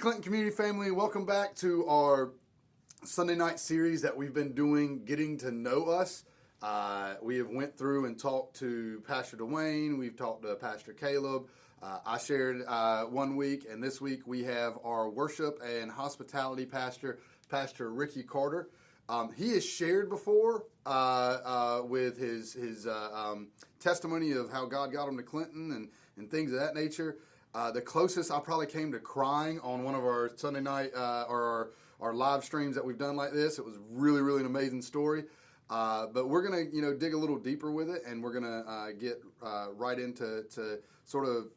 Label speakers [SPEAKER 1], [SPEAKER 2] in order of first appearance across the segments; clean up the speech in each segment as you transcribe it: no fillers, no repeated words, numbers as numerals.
[SPEAKER 1] Clinton community family, welcome back to our Sunday night series that we've been doing, Getting to Know Us. We have went through and talked to Pastor Dwayne, we've talked to Pastor Caleb. I shared 1 week, and this week we have our worship and hospitality pastor, Pastor Ricky Carter. He has shared before with his testimony of how God got him to Clinton and things of that nature. The closest I probably came to crying on one of our Sunday night or our live streams that we've done like this. It was really, really an amazing story. But we're gonna, dig a little deeper with it, and we're gonna get right into sort of,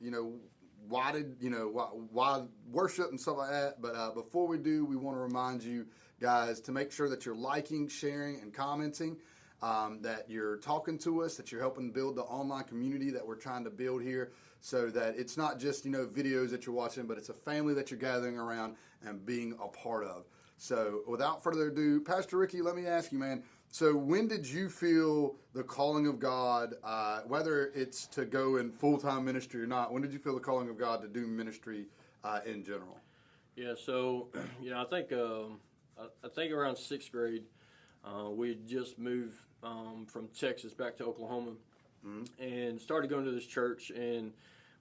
[SPEAKER 1] why worship and stuff like that. But before we do, we want to remind you guys to make sure that you're liking, sharing, and commenting. That you're talking to us, that you're helping build the online community that we're trying to build here, so that it's not just videos that you're watching, but it's a family that you're gathering around and being a part of. So without further ado, Pastor Ricky, let me ask you, man. So when did you feel the calling of God, whether it's to go in full-time ministry or not, when did you feel the calling of God to do ministry in general?
[SPEAKER 2] Yeah, so, I think around sixth grade, we had just moved from Texas back to Oklahoma, and started going to this church, and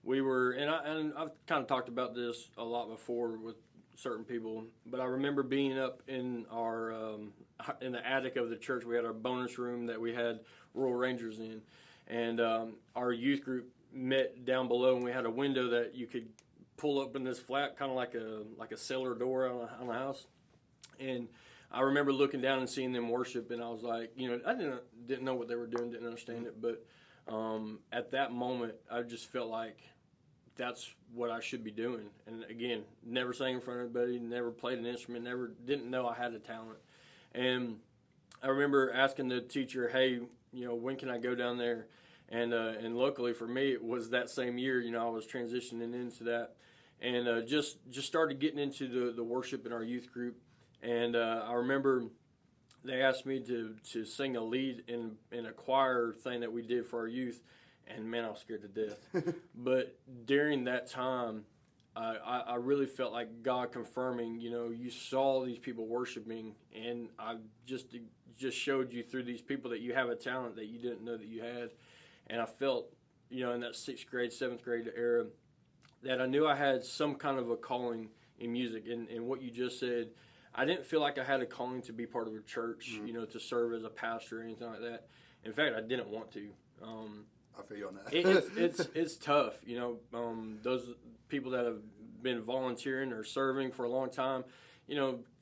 [SPEAKER 2] we were, and I've kind of talked about this a lot before with certain people, but I remember being up in our in the attic of the church. We had our bonus room that we had Royal Rangers in, and our youth group met down below, and we had a window that you could pull up in this flap, kind of like a cellar door on a house, and I remember looking down and seeing them worship, and I was like, I didn't know what they were doing, didn't understand it, but at that moment, I just felt like that's what I should be doing. And again, never sang in front of anybody, never played an instrument, didn't know I had a talent. And I remember asking the teacher, hey, when can I go down there? And luckily for me, it was that same year, I was transitioning into that, and just started getting into the worship in our youth group. And I remember they asked me to sing a lead in a choir thing that we did for our youth, and man, I was scared to death. But during that time, I really felt like God confirming, you saw these people worshiping, and I just showed you through these people that you have a talent that you didn't know that you had. And I felt, in that sixth grade, seventh grade era, that I knew I had some kind of a calling in music. And what you just said, I didn't feel like I had a calling to be part of a church, to serve as a pastor or anything like that. In fact, I didn't want to.
[SPEAKER 1] I feel you on that.
[SPEAKER 2] It's tough, those people that have been volunteering or serving for a long time,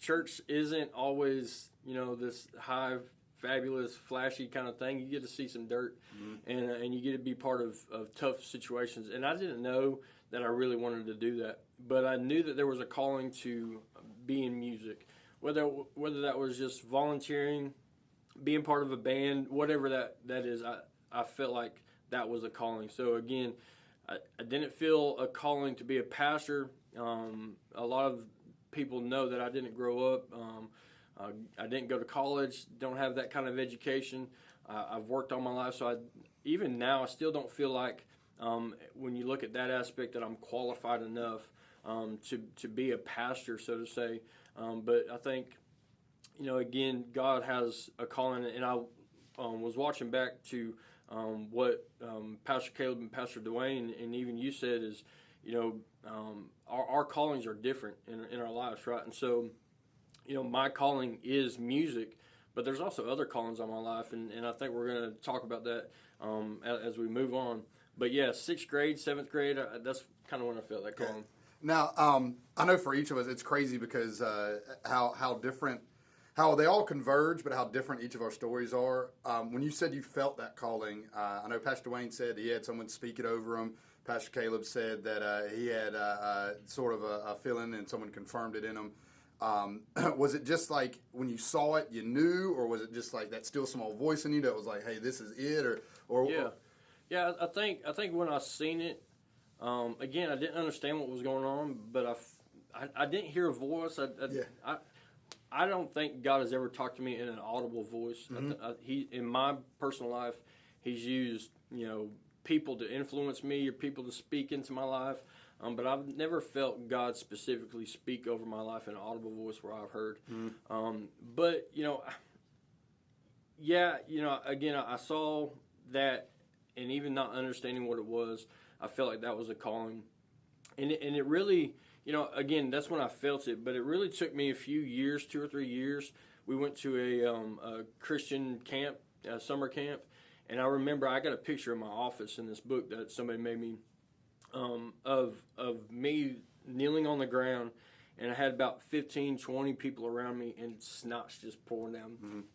[SPEAKER 2] church isn't always, this high, fabulous, flashy kind of thing. You get to see some dirt, and you get to be part of tough situations. And I didn't know that I really wanted to do that, but I knew that there was a calling to be in music, whether that was just volunteering, being part of a band, whatever that is. I felt like that was a calling. So again, I didn't feel a calling to be a pastor. A lot of people know that I didn't grow up. I didn't go to college, don't have that kind of education. I've worked all my life, so even now I still don't feel like, when you look at that aspect, that I'm qualified enough to be a pastor, so to say. But I think, again, God has a calling, and I was watching back to what Pastor Caleb and Pastor Dwayne and even you said is, our callings are different in our lives, right? And so, my calling is music, but there's also other callings on my life, and I think we're going to talk about that as we move on. But yeah, sixth grade, seventh grade, that's kind of when I felt that calling.
[SPEAKER 1] Now, I know for each of us, it's crazy because how different, how they all converge, but how different each of our stories are. When you said you felt that calling, I know Pastor Dwayne said he had someone speak it over him. Pastor Caleb said that he had sort of a feeling and someone confirmed it in him. Was it just like when you saw it, you knew, or was it just like that still small voice in you that was like, hey, this is it?
[SPEAKER 2] Yeah, I think when I seen it, again, I didn't understand what was going on, but I didn't hear a voice. I don't think God has ever talked to me in an audible voice. He, in my personal life, He's used people to influence me or people to speak into my life. but I've never felt God specifically speak over my life in an audible voice where I've heard. But again, I saw that, and even not understanding what it was, I felt like that was a calling, and it really, again, that's when I felt it. But it really took me a few years, 2 or 3 years. We went to a Christian camp, a summer camp, and I remember I got a picture in my office in this book that somebody made me of me kneeling on the ground, and I had about 15, 20 people around me, and snot's just pouring down.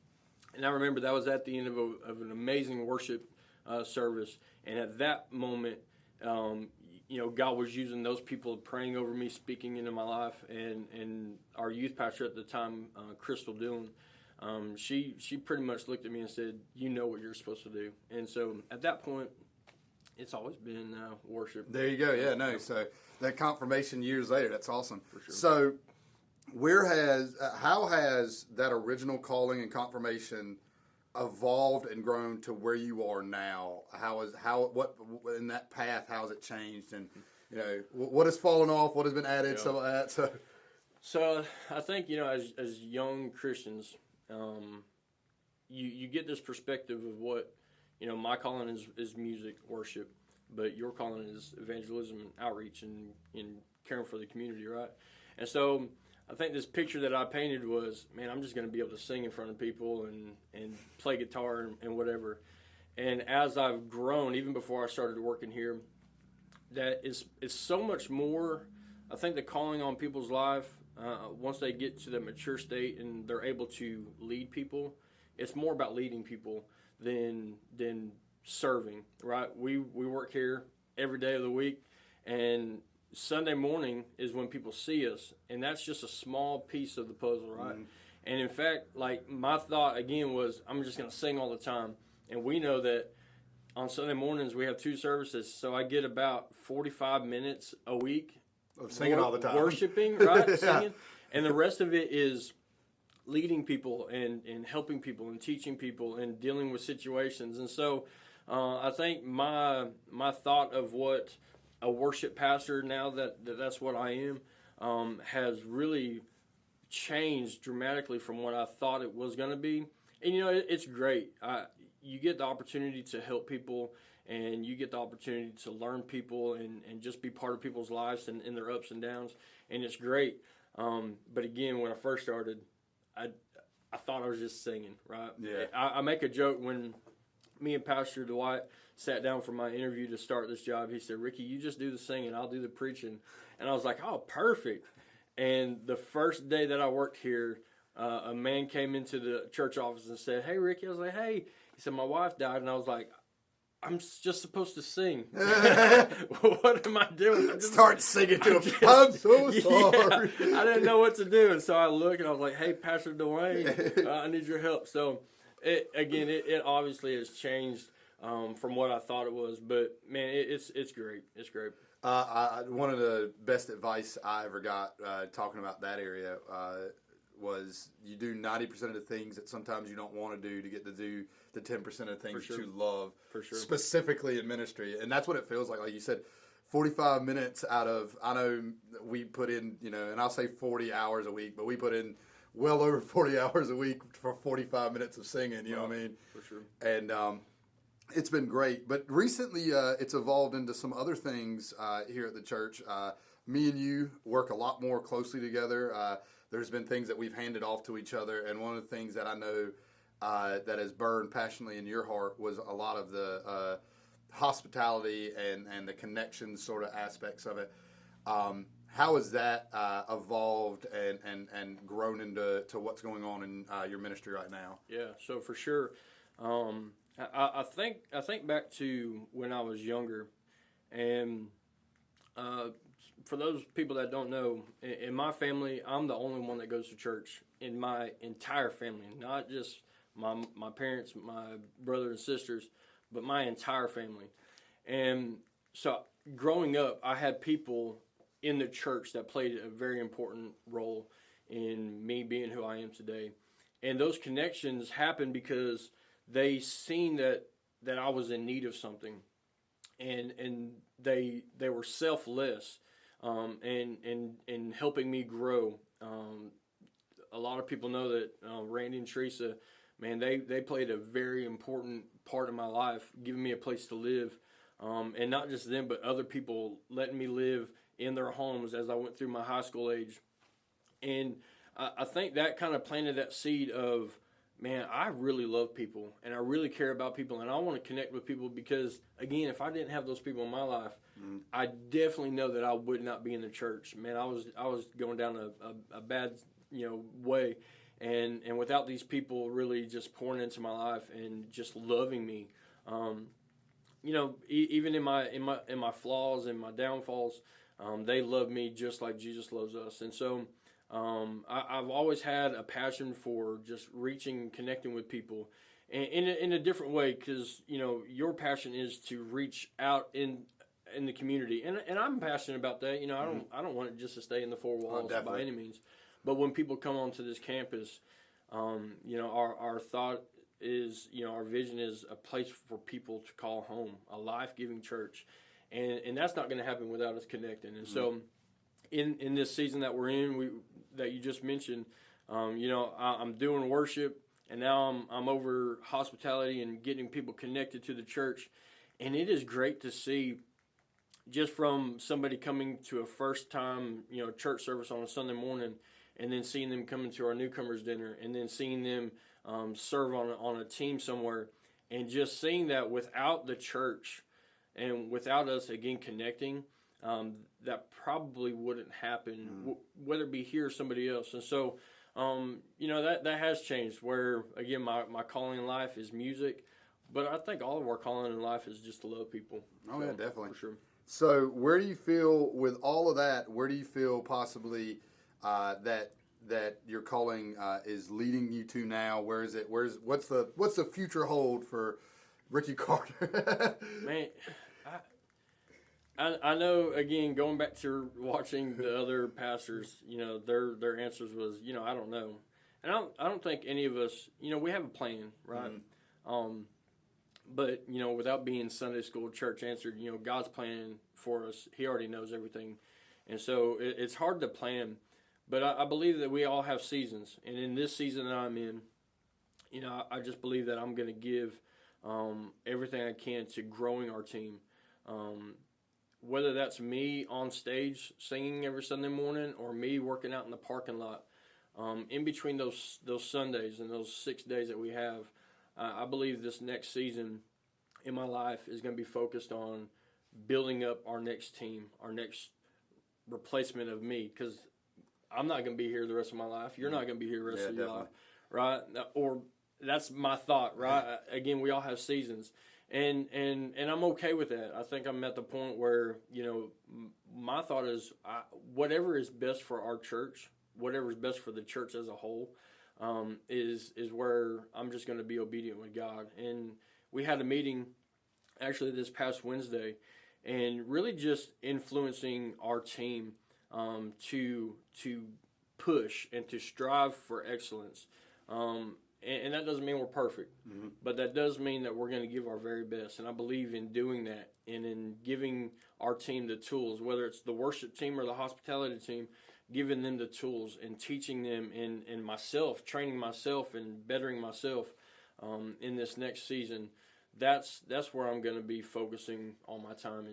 [SPEAKER 2] And I remember that was at the end of an amazing worship service, and at that moment, God was using those people praying over me, speaking into my life, and our youth pastor at the time, Crystal Dillon, she pretty much looked at me and said, "You know what you're supposed to do." And so at that point, it's always been worship.
[SPEAKER 1] There you go. Yeah, no. So that confirmation years later, that's awesome.
[SPEAKER 2] For sure.
[SPEAKER 1] So how has that original calling and confirmation evolved and grown to where you are now? What in that path? How has it changed? And what has fallen off? What has been added?
[SPEAKER 2] Yeah.
[SPEAKER 1] Some of that.
[SPEAKER 2] So I think as young Christians, you get this perspective of what my calling is music, worship, but your calling is evangelism and outreach and caring for the community, right? And so I think this picture that I painted was, man, I'm just going to be able to sing in front of people and play guitar and whatever. And as I've grown, even before I started working here, that it's so much more. I think the calling on people's life, once they get to the mature state and they're able to lead people, it's more about leading people than serving, right? We work here every day of the week, and Sunday morning is when people see us, and that's just a small piece of the puzzle, right? And in fact, like, my thought again was, I'm just going to sing all the time, and we know that on Sunday mornings we have 2 services, so I get about 45 minutes a week
[SPEAKER 1] of singing all the time,
[SPEAKER 2] worshiping, right?
[SPEAKER 1] Yeah.
[SPEAKER 2] Singing, and the rest of it is leading people and helping people and teaching people and dealing with situations. And so I think my thought of what a worship pastor, now that's what I am, has really changed dramatically from what I thought it was going to be. And it's great. You get the opportunity to help people, and you get the opportunity to learn people and just be part of people's lives and in their ups and downs, and it's great. But again, when I first started, I thought I was just singing, right?
[SPEAKER 1] Yeah.
[SPEAKER 2] I make a joke when me and Pastor Dwight sat down for my interview to start this job. He said, "Ricky, you just do the singing, I'll do the preaching." And I was like, "Oh, perfect." And the first day that I worked here, a man came into the church office and said, "Hey, Ricky." I was like, "Hey." He said, "My wife died." And I was like, "I'm just supposed to sing." What am I doing?
[SPEAKER 1] Start singing to him. I'm so sorry.
[SPEAKER 2] Yeah, I didn't know what to do. And so I looked and I was like, "Hey, Pastor Dwayne, I need your help." So it obviously has changed from what I thought it was. But man, it's great. It's great.
[SPEAKER 1] One of the best advice I ever got talking about that area was, you do 90% of the things that sometimes you don't want to do to get to do the 10% of the things that you love,
[SPEAKER 2] For sure.
[SPEAKER 1] specifically in ministry. And that's what it feels like. Like you said, 45 minutes out of, I know we put in, and I'll say 40 hours a week, but we put in well over 40 hours a week for 45 minutes of singing, you know what I mean?
[SPEAKER 2] For sure.
[SPEAKER 1] And it's been great. But recently it's evolved into some other things here at the church. Me and you work a lot more closely together. There's been things that we've handed off to each other, and one of the things that I know that has burned passionately in your heart was a lot of the hospitality and the connections sort of aspects of it. How has that evolved and grown into what's going on in your ministry right now?
[SPEAKER 2] Yeah, so for sure. I think back to when I was younger, and for those people that don't know, in my family, I'm the only one that goes to church in my entire family, not just my parents, my brothers and sisters, but my entire family. And so growing up, I had people in the church that played a very important role in me being who I am today. And those connections happened because they seen that I was in need of something, and they were selfless and helping me grow. A lot of people know that Randy and Teresa, man, they played a very important part of my life, giving me a place to live. And not just them, but other people letting me live in their homes as I went through my high school age. And I think that kind of planted that seed of, man, I really love people and I really care about people and I want to connect with people because, again, if I didn't have those people in my life, I definitely know that I would not be in the church. Man, I was going down a bad way, and without these people really just pouring into my life and just loving me, even in my flaws and my downfalls, they love me just like Jesus loves us, and so. I've always had a passion for just reaching and connecting with people in a different way because, your passion is to reach out in the community. And I'm passionate about that. I don't want it just to stay in the four walls by any means. But when people come onto this campus, our thought is, our vision is a place for people to call home, a life-giving church. And that's not going to happen without us connecting. And so in this season that we're in, that you just mentioned, I'm doing worship, and now I'm over hospitality and getting people connected to the church, and it is great to see, just from somebody coming to a first time church service on a Sunday morning, and then seeing them come into our newcomers dinner, and then seeing them serve on a team somewhere, and just seeing that without the church and without us again connecting. That probably wouldn't happen, whether it be here or somebody else. And so, that has changed where, again, my calling in life is music, but I think all of our calling in life is just to love people.
[SPEAKER 1] Oh, yeah, definitely.
[SPEAKER 2] For sure.
[SPEAKER 1] So where do you feel, with all of that, where do you feel possibly that your calling is leading you to now? Where is it? What's the future hold for Ricky Carter?
[SPEAKER 2] Man, I know, again, going back to watching the other pastors, their answers was, I don't know. And I don't think any of us, we have a plan, right? But, without being Sunday school church answered, God's plan for us, He already knows everything. And so it's hard to plan. But I believe that we all have seasons. And in this season that I'm in, I just believe that I'm going to give everything I can to growing our team. Whether that's me on stage singing every Sunday morning or me working out in the parking lot, in between those Sundays and those 6 days that we have, I believe this next season in my life is going to be focused on building up our next team, our next replacement of me, because I'm not going to be here the rest of my life. You're not going to be here the rest of your life, right? Or that's my thought, right? Again, we all have seasons. And I'm okay with that. I think I'm at the point where, my thought is whatever is best for our church, whatever is best for the church as a whole, is where I'm just going to be obedient with God. And we had a meeting actually this past Wednesday, and really just influencing our team to push and to strive for excellence. And that doesn't mean we're perfect, but that does mean that we're going to give our very best. And I believe in doing that and in giving our team the tools, whether it's the worship team or the hospitality team, giving them the tools and teaching them and myself, training myself and bettering myself in this next season. That's where I'm going to be focusing all my time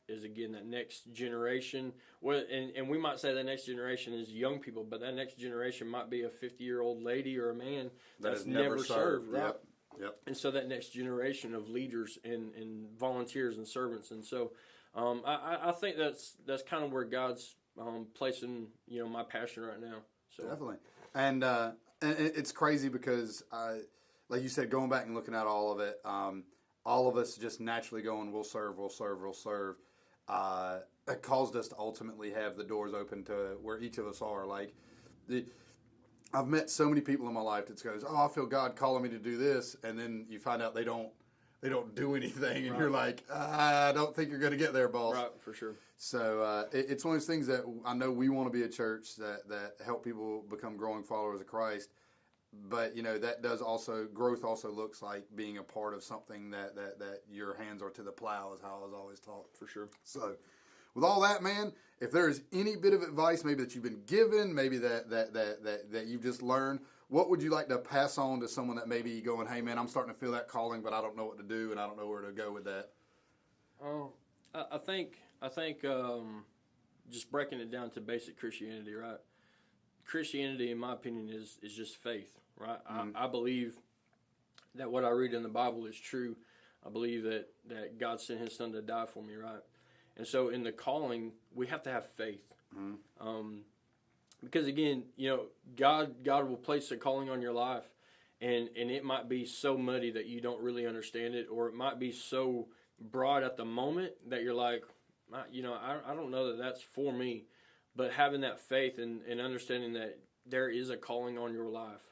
[SPEAKER 2] is again that next generation. And we might say that next generation is young people, but that next generation might be a 50-year-old lady or a man that's never served, right?
[SPEAKER 1] Yep.
[SPEAKER 2] And so that next generation of leaders and volunteers and servants. And so I think that's kind of where God's placing my passion right now. So
[SPEAKER 1] definitely. And it's crazy because like you said, going back and looking at all of it, all of us just naturally going, we'll serve. It caused us to ultimately have the doors open to where each of us are. Like, I've met so many people in my life that goes, I feel God calling me to do this, and then you find out they don't do anything, and right. You're like, I don't think you're going to get there, boss.
[SPEAKER 2] Right, for sure.
[SPEAKER 1] So it's one of those things that I know we want to be a church that help people become growing followers of Christ. But, that does also, growth also looks like being a part of something that your hands are to the plow is how I was always taught.
[SPEAKER 2] For sure.
[SPEAKER 1] So, with all that, man, if there is any bit of advice maybe that you've been given, maybe that you've just learned, what would you like to pass on to someone that may be going, hey, man, I'm starting to feel that calling, but I don't know what to do and I don't know where to go with that?
[SPEAKER 2] I think just breaking it down to basic Christianity, right? Christianity, in my opinion, is just faith, right? I believe that what I read in the Bible is true. I believe that God sent His Son to die for me, right? And so in the calling, we have to have faith. Because again, God will place a calling on your life, and it might be so muddy that you don't really understand it, or it might be so broad at the moment that you're like, I don't know that that's for me. But having that faith and understanding that there is a calling on your life,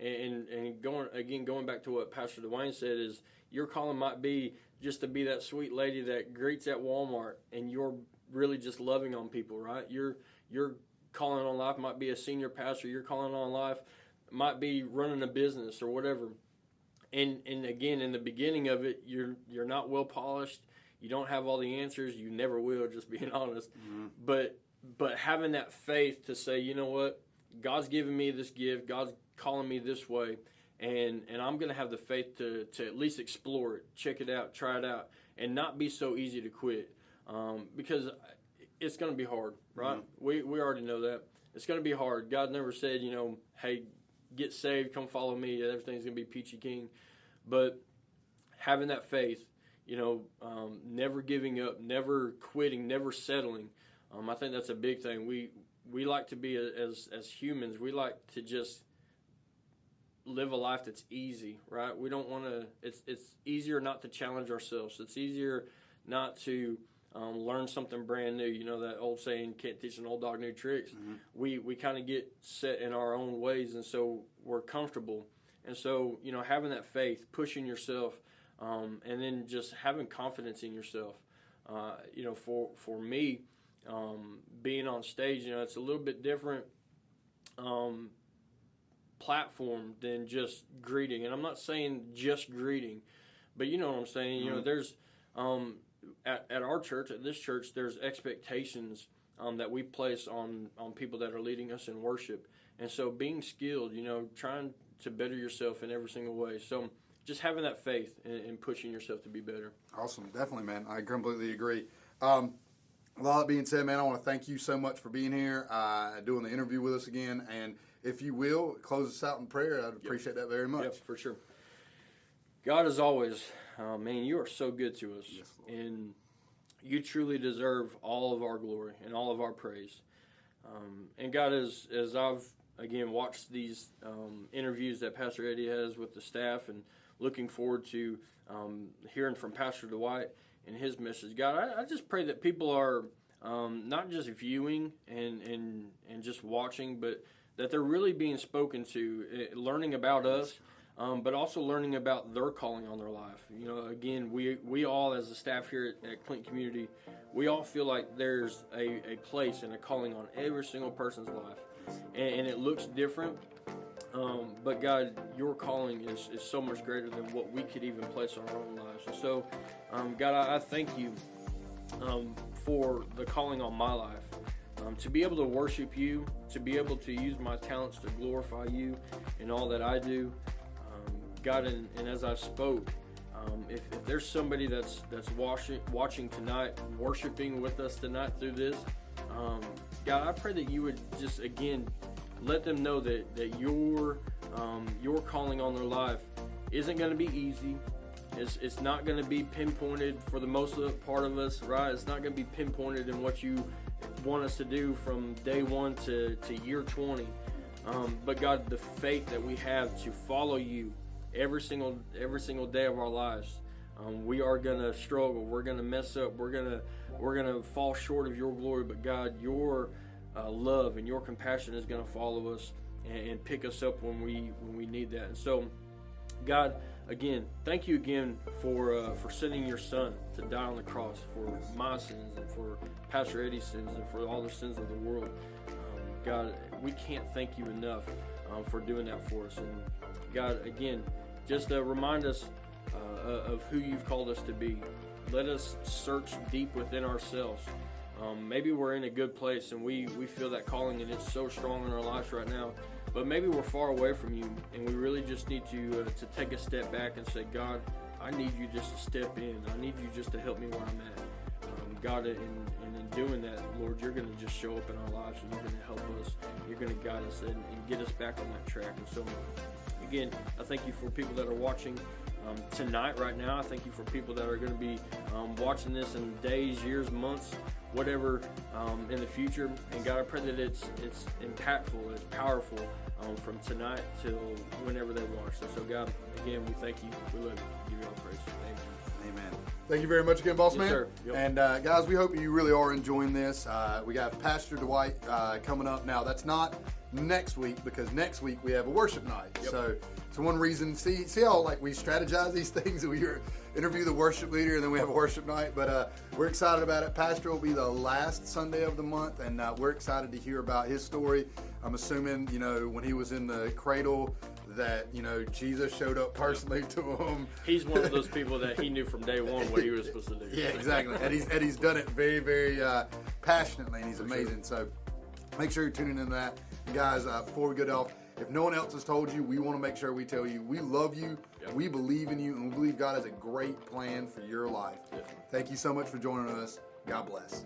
[SPEAKER 2] and going back to what Pastor Dwayne said, is your calling might be just to be that sweet lady that greets at Walmart, and you're really just loving on people, right? Your calling on life might be a senior pastor. Your calling on life might be running a business or whatever. And again, in the beginning of it, you're not well polished. You don't have all the answers. You never will, just being honest. But having that faith to say, you know what, God's giving me this gift. God's calling me this way. And I'm going to have the faith to at least explore it, check it out, try it out, and not be so easy to quit. Because it's going to be hard, right? We already know that. It's going to be hard. God never said, hey, get saved, come follow me, everything's going to be peachy keen. But having that faith, never giving up, never quitting, never settling, I think that's a big thing. We like to be, as humans, we like to just live a life that's easy, right? We don't want to, it's easier not to challenge ourselves. It's easier not to learn something brand new. That old saying, can't teach an old dog new tricks. We kind of get set in our own ways, and so we're comfortable. And so, having that faith, pushing yourself, and then just having confidence in yourself. For me, being on stage, it's a little bit different platform than just greeting. And I'm not saying just greeting, but you know what I'm saying. There's at our church, at this church, there's expectations that we place on people that are leading us in worship. And so being skilled, trying to better yourself in every single way. So just having that faith and pushing yourself to be better.
[SPEAKER 1] Awesome. Definitely, man. I completely agree. With all that being said, man, I want to thank you so much for being here, doing the interview with us again. And if you will, close us out in prayer. I'd appreciate that very much.
[SPEAKER 2] Yep, for sure. God, as always, man, you are so good to us.
[SPEAKER 1] Yes,
[SPEAKER 2] and you truly deserve all of our glory and all of our praise. And God, as I've, again, watched these interviews that Pastor Eddie has with the staff, and looking forward to hearing from Pastor Dwight and his message, God, I just pray that people are not just viewing and just watching, but that they're really being spoken to, learning about us, but also learning about their calling on their life. Again, we all, as the staff here at Clinton Community, we all feel like there's a place and a calling on every single person's life, and it looks different. But God, your calling is so much greater than what we could even place on our own lives. And so, God, I thank you for the calling on my life. To be able to worship you, to be able to use my talents to glorify you in all that I do. God, and as I spoke, if there's somebody that's watching tonight, worshiping with us tonight through this, God, I pray that you would just, again, let them know that your calling on their life isn't going to be easy. It's not going to be pinpointed for the most of the part of us, right? It's not going to be pinpointed in what you want us to do from day 1 to year 20. But God, the faith that we have to follow you every single day of our lives, we are gonna struggle. We're gonna mess up. We're gonna fall short of your glory. But God, your love and your compassion is gonna follow us and pick us up when we need that. And so, God, again, thank you again for sending your Son to die on the cross for my sins and for Pastor Eddie's sins and for all the sins of the world. God, we can't thank you enough for doing that for us. And God, again, just remind us of who you've called us to be. Let us search deep within ourselves Maybe we're in a good place and we feel that calling and it's so strong in our lives right now. But maybe we're far away from you, and we really just need to take a step back and say, God, I need you just to step in. I need you just to help me where I'm at. God, and in doing that, Lord, you're going to just show up in our lives, and you're going to help us. You're going to guide us and get us back on that track. And so, again, I thank you for people that are watching tonight, right now. I thank you for people that are going to be watching this in days, years, months, whatever in the future. And God, I pray that it's impactful, it's powerful from tonight till whenever they watch. So God, again, we thank you. We love you. Give you all praise. Amen.
[SPEAKER 1] Amen. Thank you very much again, Boss
[SPEAKER 2] Yes,
[SPEAKER 1] Man.
[SPEAKER 2] sir. Yep.
[SPEAKER 1] And guys, we hope you really are enjoying this. We got Pastor Dwight coming up. Now, that's not next week, because next week we have a worship night.
[SPEAKER 2] Yep.
[SPEAKER 1] So it's one reason. See how like we strategize these things. We interview the worship leader, and then we have a worship night. But we're excited about it. Pastor will be the last Sunday of the month, and we're excited to hear about his story. I'm assuming, when he was in the cradle, that Jesus showed up personally to him.
[SPEAKER 2] He's one of those people that he knew from day one what he was supposed to do.
[SPEAKER 1] Yeah, exactly. And he's done it very, very passionately, and he's amazing. So make sure you're tuning in to that. And guys, before we get off, if no one else has told you, we want to make sure we tell you we love you, we believe in you, and we believe God has a great plan for your life.
[SPEAKER 2] Definitely.
[SPEAKER 1] Thank you so much for joining us. God bless.